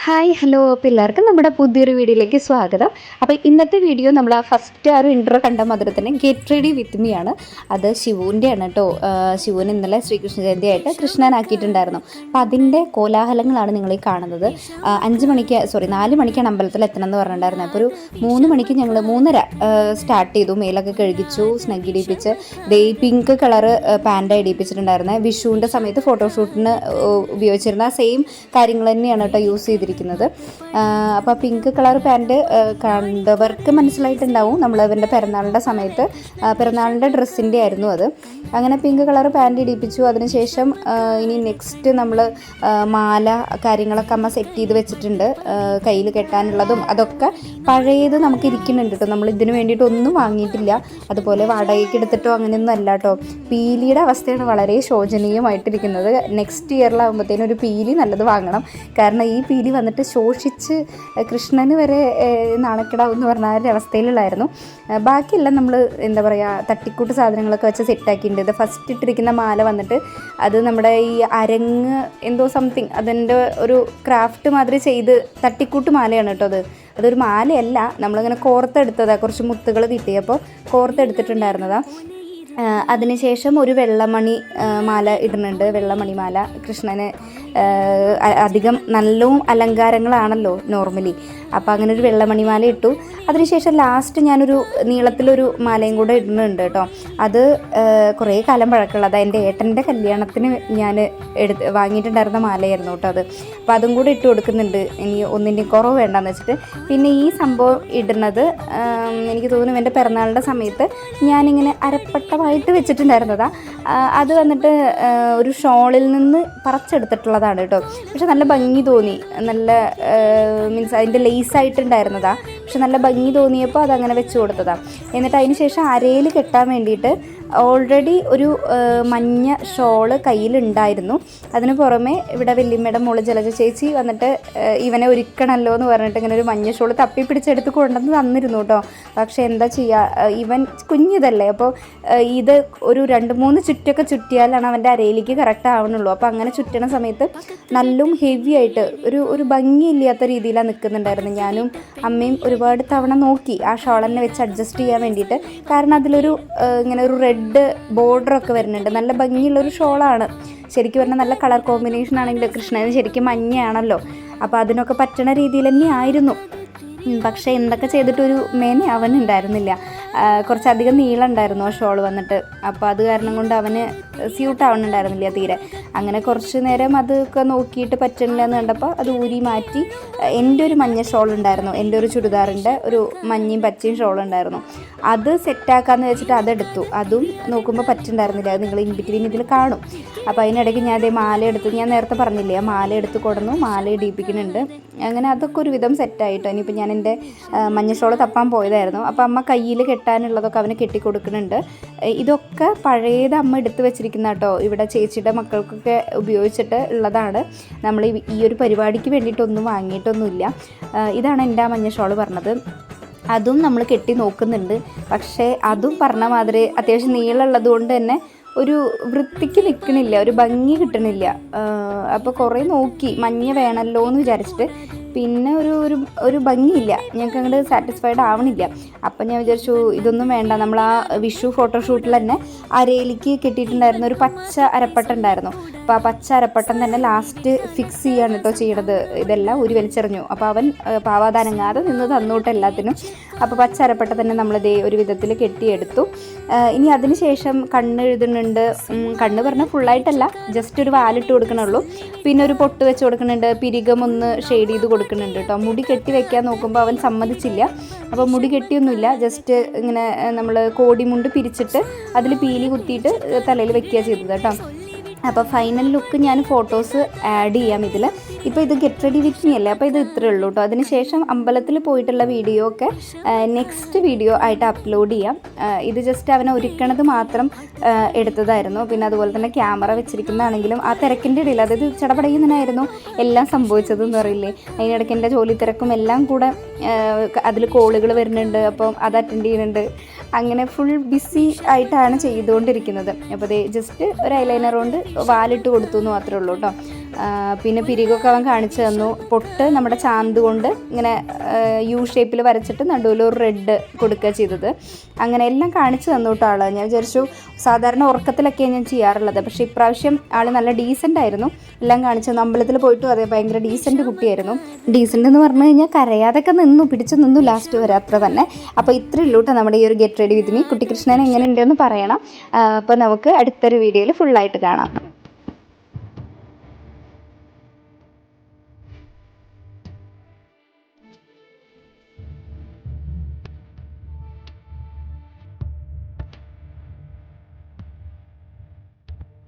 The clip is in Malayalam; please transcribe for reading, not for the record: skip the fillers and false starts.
ഹായ് ഹലോ അപ്പോൾ എല്ലാവർക്കും നമ്മുടെ പുതിയൊരു വീഡിയോയിലേക്ക് സ്വാഗതം. അപ്പോൾ ഇന്നത്തെ വീഡിയോ നമ്മൾ ഫസ്റ്റ് ഒരു ഇൻട്രോ കണ്ട മാതിരി തന്നെ ഗെറ്റ് റെഡി വിത്ത് മീ ആണ്. അത് ശിവുവിൻ്റെയാണ് കേട്ടോ. ശിവുവിന് ഇന്നലെ ശ്രീകൃഷ്ണ ജയന്തിയായിട്ട് കൃഷ്ണനാക്കിയിട്ടുണ്ടായിരുന്നു. അപ്പോൾ അതിൻ്റെ കോലാഹലങ്ങളാണ് നിങ്ങൾ ഈ കാണുന്നത്. 4 മണിക്കാണ് അമ്പലത്തിൽ എത്തണം എന്ന് പറഞ്ഞിട്ടുണ്ടായിരുന്നത്. അപ്പോൾ ഒരു 3 മണിക്ക് ഞങ്ങൾ 3:30 സ്റ്റാർട്ട് ചെയ്തു. മേലൊക്കെ കഴുകിച്ചു, സ്നഗ് ഇടിപ്പിച്ച് പിങ്ക് കളറ് പാൻ്റ് ഇടിപ്പിച്ചിട്ടുണ്ടായിരുന്നത്. വിഷുവിൻ്റെ സമയത്ത് ഫോട്ടോഷൂട്ടിന് ഉപയോഗിച്ചിരുന്ന സെയിം കാര്യങ്ങൾ തന്നെയാണ് കേട്ടോ യൂസ് ചെയ്തിരിക്കുന്നത്. അപ്പോൾ പിങ്ക് കളർ പാൻറ്റ് കണ്ടവർക്ക് മനസ്സിലായിട്ടുണ്ടാവും. നമ്മൾ അവൻ്റെ പിറന്നാളിൻ്റെ സമയത്ത് പിറന്നാളിൻ്റെ ഡ്രസ്സിൻ്റെ ആയിരുന്നു അത്. അങ്ങനെ പിങ്ക് കളർ പാൻറ്റ് ഇടിപ്പിച്ചു. അതിനുശേഷം ഇനി നെക്സ്റ്റ് നമ്മൾ മാല കാര്യങ്ങളൊക്കെ അമ്മ സെറ്റ് ചെയ്ത് വെച്ചിട്ടുണ്ട്. കയ്യിൽ കെട്ടാനുള്ളതും അതൊക്കെ പഴയത് നമുക്ക് ഇരിക്കുന്നുണ്ട് കേട്ടോ. നമ്മൾ ഇതിന് വേണ്ടിയിട്ട് ഒന്നും വാങ്ങിയിട്ടില്ല. അതുപോലെ വാടകയ്ക്ക് എടുത്തിട്ടോ അങ്ങനെയൊന്നും അല്ല കേട്ടോ. പീലിയുടെ അവസ്ഥയാണ് വളരെ ശോചനീയമായിട്ടിരിക്കുന്നത്. നെക്സ്റ്റ് ഇയറിലാകുമ്പോഴത്തേനും ഒരു പീലി നല്ലത് വാങ്ങണം. കാരണം ഈ പീലി വന്നിട്ട് ശോഷിച്ച് കൃഷ്ണന് വരെ നാണക്കെടാവും എന്ന് പറഞ്ഞ ഒരു അവസ്ഥയിലുള്ളായിരുന്നു. ബാക്കിയെല്ലാം നമ്മൾ എന്താ പറയുക തട്ടിക്കൂട്ട് സാധനങ്ങളൊക്കെ വെച്ച് സെറ്റാക്കിയിട്ടുണ്ട്. ഇത് ഫസ്റ്റ് ഇട്ടിരിക്കുന്ന മാല വന്നിട്ട് അത് നമ്മുടെ ഈ അരങ്ങ് എന്തോ സംതിങ് അതിൻ്റെ ഒരു ക്രാഫ്റ്റ് മാതിരി ചെയ്ത് തട്ടിക്കൂട്ട് മാലയാണ് കേട്ടോ. അതൊരു മാലയല്ല, നമ്മളിങ്ങനെ കോർത്തെടുത്തതാണ്. കുറച്ച് മുത്തുകൾ കിട്ടിയപ്പോൾ കോർത്തെടുത്തിട്ടുണ്ടായിരുന്നതാണ്. അതിനുശേഷം ഒരു വെള്ളമണി മാല ഇടുന്നുണ്ട്. വെള്ളമണി മാല കൃഷ്ണന് അധികം നല്ലവും അലങ്കാരങ്ങളാണല്ലോ നോർമലി. അപ്പോൾ അങ്ങനെ ഒരു വെള്ളമണിമാല ഇട്ടു. അതിനുശേഷം ലാസ്റ്റ് ഞാനൊരു നീളത്തിലൊരു മാലയും കൂടെ ഇടുന്നുണ്ട് കേട്ടോ. അത് കുറേ കാലം പഴക്കമുള്ളത് എൻ്റെ ഏട്ടൻ്റെ കല്യാണത്തിന് ഞാൻ വാങ്ങിയിട്ടുണ്ടായിരുന്ന മാലയായിരുന്നു കേട്ടോ അത്. അപ്പോൾ അതും കൂടെ ഇട്ട് കൊടുക്കുന്നുണ്ട്. ഇനി ഒന്നിൻ്റെ കുറവ് വേണ്ടെന്ന് വെച്ചിട്ട്. പിന്നെ ഈ സംഭവം ഇടുന്നത് എനിക്ക് തോന്നുന്നു എൻ്റെ പിറന്നാളിൻ്റെ സമയത്ത് ഞാനിങ്ങനെ അരപ്പട്ടമായിട്ട് വെച്ചിട്ടുണ്ടായിരുന്നതാണ്. അത് വന്നിട്ട് ഒരു ഷോളിൽ നിന്ന് പറിച്ചെടുത്തിട്ടുള്ളതാണ് കേട്ടോ. പക്ഷെ നല്ല ഭംഗി തോന്നി. നല്ല മീൻസ് അതിൻ്റെ ലേസായിട്ടുണ്ടായിരുന്നതാണ്. പക്ഷെ നല്ല ഭംഗി തോന്നിയപ്പോൾ അതങ്ങനെ വെച്ച് കൊടുത്തതാണ്. എന്നിട്ട് അതിന് ശേഷം അരയിൽ കെട്ടാൻ വേണ്ടിയിട്ട് ഓൾറെഡി ഒരു മഞ്ഞ ഷോള് കയ്യിലുണ്ടായിരുന്നു. അതിന് പുറമെ ഇവിടെ വല്യമ്മയുടെ മോള് ജലജ ചേച്ചി വന്നിട്ട് ഇവനെ ഒരുക്കണമല്ലോ എന്ന് പറഞ്ഞിട്ട് ഇങ്ങനെ ഒരു മഞ്ഞ ഷോള് തപ്പി പിടിച്ചെടുത്ത് കൊണ്ടുവന്ന് തന്നിരുന്നു കേട്ടോ. പക്ഷെ എന്താ ചെയ്യുക, ഇവൻ കുഞ്ഞിതല്ലേ. അപ്പോൾ ഇത് ഒരു 2-3 ചുറ്റൊക്കെ ചുറ്റിയാലാണ് അവൻ്റെ അരയിലേക്ക് കറക്റ്റ് ആവണുള്ളൂ. അപ്പോൾ അങ്ങനെ ചുറ്റണ സമയത്ത് നല്ലും ഹെവി ആയിട്ട് ഒരു ഭംഗിയില്ലാത്ത രീതിയിലാണ് നിൽക്കുന്നുണ്ടായിരുന്നു. ഞാനും അമ്മയും ഒരുപാട് തവണ നോക്കി ആ ഷോളെന്നെ വെച്ച് അഡ്ജസ്റ്റ് ചെയ്യാൻ വേണ്ടിയിട്ട്. കാരണം അതിലൊരു ഇങ്ങനെ ഒരു റെഡ് ബോർഡറൊക്കെ വരുന്നുണ്ട്. നല്ല ഭംഗിയുള്ളൊരു ഷോളാണ്. ശരിക്കും പറഞ്ഞാൽ നല്ല കളർ കോമ്പിനേഷൻ ആണെങ്കിൽ കൃഷ്ണന് ശരിക്കും മഞ്ഞയാണല്ലോ. അപ്പോൾ അതിനൊക്കെ പറ്റണ രീതിയിൽ തന്നെ ആയിരുന്നു. പക്ഷേ എന്തൊക്കെ ചെയ്തിട്ടൊരു മേനെ അവനുണ്ടായിരുന്നില്ല. കുറച്ചധികം നീളം ഉണ്ടായിരുന്നു ആ ഷോൾ വന്നിട്ട്. അപ്പോൾ അത് കാരണം കൊണ്ട് അവന് സ്യൂട്ട് ആവണുണ്ടായിരുന്നില്ല തീരെ. അങ്ങനെ കുറച്ച് നേരം അതൊക്കെ നോക്കിയിട്ട് പറ്റണില്ല എന്ന് കണ്ടപ്പോൾ അത് ഊരി മാറ്റി. എൻ്റെ ഒരു മഞ്ഞ ഷോൾ ഉണ്ടായിരുന്നു, എൻ്റെ ഒരു ചുരിദാറിൻ്റെ ഒരു മഞ്ഞയും പച്ചയും ഷോൾ ഉണ്ടായിരുന്നു. അത് സെറ്റാക്കാമെന്ന് വെച്ചിട്ട് അതെടുത്തു. അതും നോക്കുമ്പോൾ പറ്റുന്നുണ്ടായിരുന്നില്ല. അത് നിങ്ങൾ ഇൻ ബിറ്റ്വീൻ ഇതിൽ കാണും. അപ്പോൾ അതിനിടയ്ക്ക് ഞാൻ അതേ മാല എടുത്തു. ഞാൻ നേരത്തെ പറഞ്ഞില്ലേ, ആ മാല എടുത്ത് കൊടുന്നു. മാല ഇടിപ്പിക്കുന്നുണ്ട്. അങ്ങനെ അതൊക്കെ ഒരു വിധം സെറ്റായിട്ടോ. ഇനിയിപ്പോൾ ഞാൻ എൻ്റെ മഞ്ഞ ഷോള് തപ്പാൻ പോയതായിരുന്നു. അപ്പോൾ അമ്മ കയ്യിൽ കെട്ടാനുള്ളതൊക്കെ അവന് കെട്ടിക്കൊടുക്കുന്നുണ്ട്. ഇതൊക്കെ പഴയത് അമ്മ എടുത്ത് വെച്ചിരിക്കുന്ന കേട്ടോ. ഇവിടെ ചേച്ചിയുടെ മക്കൾക്കൊക്കെ ഉപയോഗിച്ചിട്ട് ഉള്ളതാണ്. നമ്മൾ ഈ ഒരു പരിപാടിക്ക് വേണ്ടിയിട്ടൊന്നും വാങ്ങിയിട്ടൊന്നുമില്ല. ഇതാണ് എൻ്റെ ആ മഞ്ഞ ഷോള് പറഞ്ഞത്. അതും നമ്മൾ കെട്ടി നോക്കുന്നുണ്ട്. പക്ഷേ അതും പറഞ്ഞ മാതിരി അത്യാവശ്യം നീളമുള്ളത് കൊണ്ട് തന്നെ ഒരു വൃത്തിക്ക് നിൽക്കണില്ല, ഒരു ഭംഗി കിട്ടണില്ല. അപ്പോൾ കുറേ നോക്കി മഞ്ഞ വേണമല്ലോ എന്ന് വിചാരിച്ചിട്ട് പിന്നെ ഒരു ഭംഗിയില്ല, ഞങ്ങൾക്ക് അങ്ങോട്ട് സാറ്റിസ്ഫൈഡ് ആവണില്ല. അപ്പം ഞാൻ വിചാരിച്ചു ഇതൊന്നും വേണ്ട. നമ്മൾ ആ വിഷു ഫോട്ടോഷൂട്ടിൽ തന്നെ അരയിലേക്ക് കെട്ടിയിട്ടുണ്ടായിരുന്ന ഒരു പച്ച അരപ്പട്ട ഉണ്ടായിരുന്നു. അപ്പോൾ ആ പച്ച അരപ്പട്ടം തന്നെ ലാസ്റ്റ് ഫിക്സ് ചെയ്യാണ് കേട്ടോ ചെയ്യണത്. ഇതെല്ലാം ഒരു വലിച്ചെറിഞ്ഞു. അപ്പോൾ അവൻ പാവാതനങ്ങാതെ നിന്ന് തന്നോട്ട് എല്ലാത്തിനും. അപ്പോൾ പച്ച അരപ്പട്ട തന്നെ നമ്മളിതേ ഒരു വിധത്തിൽ കെട്ടിയെടുത്തു. ഇനി അതിന് ശേഷം കണ്ണ് എഴുതുന്നുണ്ട്. കണ്ണ് പറഞ്ഞാൽ ഫുള്ളായിട്ടല്ല, ജസ്റ്റ് ഒരു വാലിട്ട് കൊടുക്കണുള്ളൂ. പിന്നെ ഒരു പൊട്ട് വെച്ച് കൊടുക്കുന്നുണ്ട്. പിരികം ഒന്ന് ഷെയ്ഡ് ചെയ്ത് കൊടുക്കുന്നുണ്ട് കേട്ടോ. മുടി കെട്ടി വെക്കാൻ നോക്കുമ്പോൾ അവൻ സമ്മതിച്ചില്ല. അപ്പോൾ മുടി കെട്ടിയൊന്നുമില്ല, ജസ്റ്റ് ഇങ്ങനെ നമ്മൾ കോടിമുണ്ട് പിരിച്ചിട്ട് അതിൽ പീലി കുത്തിയിട്ട് തലയിൽ വെക്കുക ചെയ്തത് കേട്ടോ. അപ്പോൾ ഫൈനൽ ലുക്ക് ഞാൻ ഫോട്ടോസ് ആഡ് ചെയ്യാം ഇതിൽ. ഇപ്പോൾ ഇത് ഗെറ്റ് റെഡി വിത്ത് മീ അല്ലേ, അപ്പോൾ ഇത് ഇത്രയേ ഉള്ളൂ കേട്ടോ. അതിനുശേഷം അമ്പലത്തിൽ പോയിട്ടുള്ള വീഡിയോ ഒക്കെ നെക്സ്റ്റ് വീഡിയോ ആയിട്ട് അപ്ലോഡ് ചെയ്യാം. ഇത് ജസ്റ്റ് അവനെ ഒരുക്കണത് മാത്രം എടുത്തതായിരുന്നു. പിന്നെ അതുപോലെ തന്നെ ക്യാമറ വെച്ചിരിക്കുന്നതാണെങ്കിലും ആ തിരക്കിൻ്റെ ഇടയിൽ, അതായത് ചടപടയുന്നതിനായിരുന്നു എല്ലാം സംഭവിച്ചതെന്ന് പറയില്ലേ. അതിനിടയ്ക്ക് എൻ്റെ ജോലി തിരക്കും എല്ലാം കൂടെ അതിൽ കോളുകൾ വരുന്നുണ്ട്. അപ്പം അത് അറ്റൻഡ് ചെയ്യുന്നുണ്ട്. അങ്ങനെ ഫുൾ ബിസി ആയിട്ടാണ് ചെയ്തുകൊണ്ടിരിക്കുന്നത്. അപ്പോൾ അത് ജസ്റ്റ് ഒരു ഐലൈനർ കൊണ്ട് വാലിട്ട് കൊടുത്തു എന്ന് മാത്രമേ ഉള്ളൂ കേട്ടോ. പിന്നെ പിരികൊക്കെ അവൻ കാണിച്ചു തന്നു. പൊട്ട് നമ്മുടെ ചാന്ത് കൊണ്ട് ഇങ്ങനെ യു ഷേപ്പിൽ വരച്ചിട്ട് നടുവിൽ ഒരു റെഡ് കൊടുക്കുക ചെയ്തത്. അങ്ങനെ എല്ലാം കാണിച്ചു തന്നു കേട്ടോ ആൾ. ഞാൻ വിചാരിച്ചു സാധാരണ ഉറക്കത്തിലൊക്കെയാണ് ഞാൻ ചെയ്യാറുള്ളത്, പക്ഷേ ഇപ്രാവശ്യം ആൾ നല്ല ഡീസൻ്റ് ആയിരുന്നു. എല്ലാം കാണിച്ചു തന്നു. അമ്പലത്തിൽ പോയിട്ടും അതെ ഭയങ്കര ഡീസൻറ്റ് കുട്ടിയായിരുന്നു. ഡീസൻ്റ് എന്ന് പറഞ്ഞു കഴിഞ്ഞാൽ കരയാതൊക്കെ പിടിച്ചു നിന്നു ലാസ്റ്റ് വരെ അത്ര തന്നെ. അപ്പോൾ ഇത്രയേ ഉള്ളൂ കേട്ടോ നമ്മുടെ ഈ ഒരു get ready with me. Kuttikrishnan എങ്ങനെ ഉണ്ടെന്ന് പറയണം. അപ്പോൾ നമുക്ക് അടുത്തൊരു വീഡിയോയിൽ ഫുള്ളായിട്ട് കാണാം.